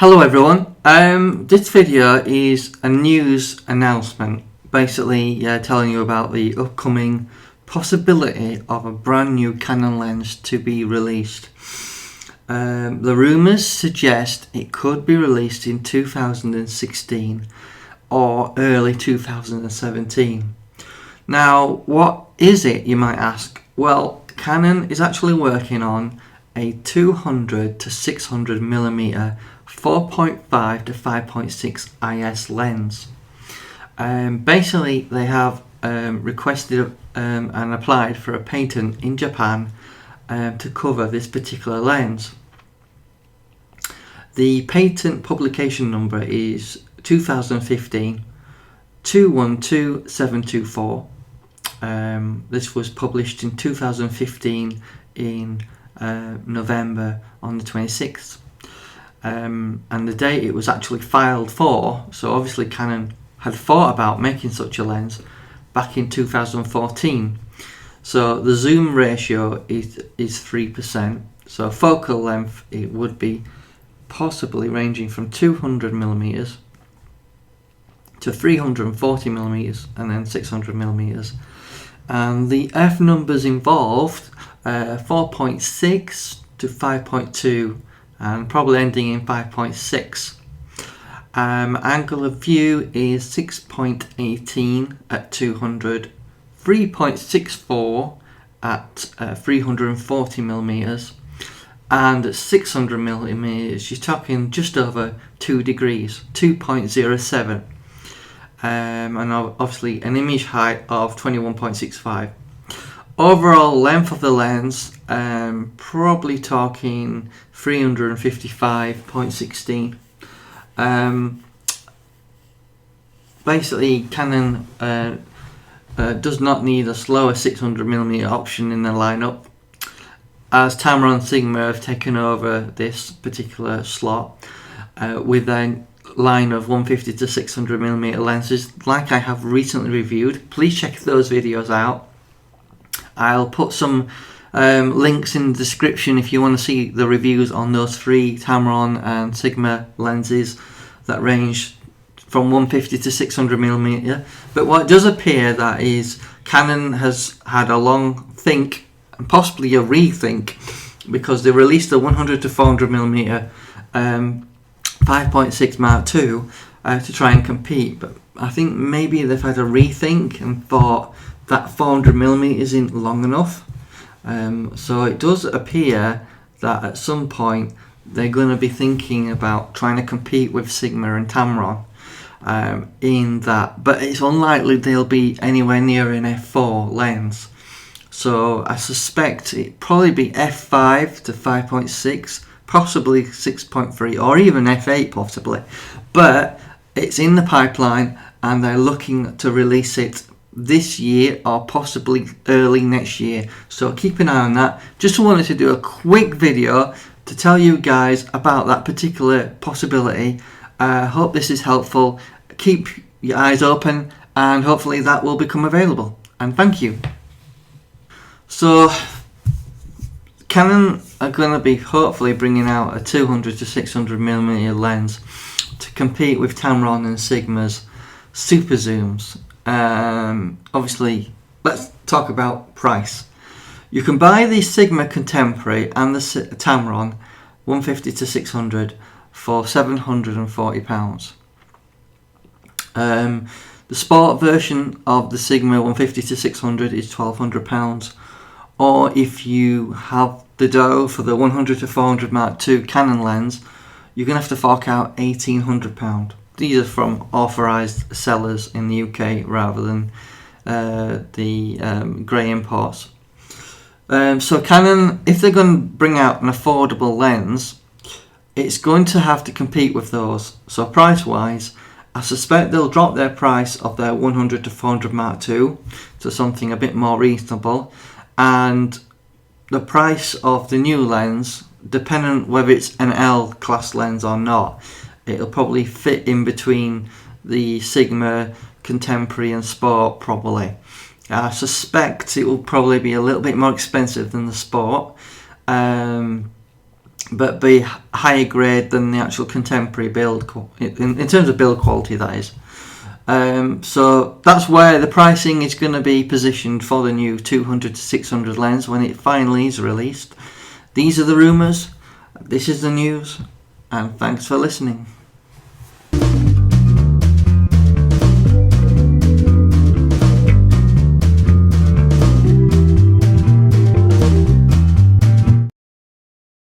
Hello everyone, this video is a news announcement, basically telling you about the upcoming possibility of a brand new Canon lens to be released. The rumours suggest it could be released in 2016 or early 2017. Now, what is it, you might ask? Well, Canon is actually working on a 200 to 600mm 4.5-5.6 IS lens. Basically, they have requested and applied for a patent in Japan to cover this particular lens. The patent publication number is 2015 212724. This was published in 2015 in November on the 26th. And the date it was actually filed for, so obviously Canon had thought about making such a lens back in 2014. So the zoom ratio is 3%, so focal length it would be possibly ranging from 200mm to 340mm and then 600mm. And the F numbers involved 4.6 to 5.2 and probably ending in 5.6. Angle of view is 6.18 at 200, 3.64 at 340mm, and at 600mm you're talking just over 2 degrees, 2.07, and obviously an image height of 21.65. Overall length of the lens, probably talking 355.16. Basically, Canon does not need a slower 600mm option in the lineup, as Tamron and Sigma have taken over this particular slot with a line of 150 to 600mm lenses, like I have recently reviewed. Please check those videos out. I'll put some links in the description if you want to see the reviews on those three Tamron and Sigma lenses that range from 150 to 600mm. But what does appear that is Canon has had a long think and possibly a rethink, because they released the 100 to 400mm 5.6 Mark II to try and compete. But I think maybe they've had a rethink and thought that 400mm isn't long enough. So it does appear that at some point they're going to be thinking about trying to compete with Sigma and Tamron in that, but it's unlikely they'll be anywhere near an f4 lens. So I suspect it'd probably be f5 to 5.6, possibly 6.3, or even f8 possibly. But it's in the pipeline and they're looking to release it this year or possibly early next year, so keep an eye on that. Just wanted to do a quick video to tell you guys about that particular possibility. Hope this is helpful. Keep your eyes open and hopefully that will become available, and thank you. So Canon are going to be hopefully bringing out a 200 to 600mm lens to compete with Tamron and Sigma's super zooms. Obviously, let's talk about price. You can buy the Sigma Contemporary and the Tamron 150 to 600 for £740. The sport version of the Sigma 150 to 600 is £1,200, or if you have the dough for the 100 to 400 Mark II Canon lens, you're going to have to fork out £1,800. These are from authorised sellers in the UK rather than the grey imports. So Canon, if they're going to bring out an affordable lens, it's going to have to compete with those. So price wise, I suspect they'll drop their price of their 100 to 400 Mark II to something a bit more reasonable, and the price of the new lens, depending whether it's an L class lens or not, it'll probably fit in between the Sigma Contemporary and Sport probably. I suspect it will probably be a little bit more expensive than the Sport, but be higher grade than the actual contemporary build, in terms of build quality, that is. So that's where the pricing is going to be positioned for the new 200 to 600 lens when it finally is released. These are the rumours, this is the news, and thanks for listening.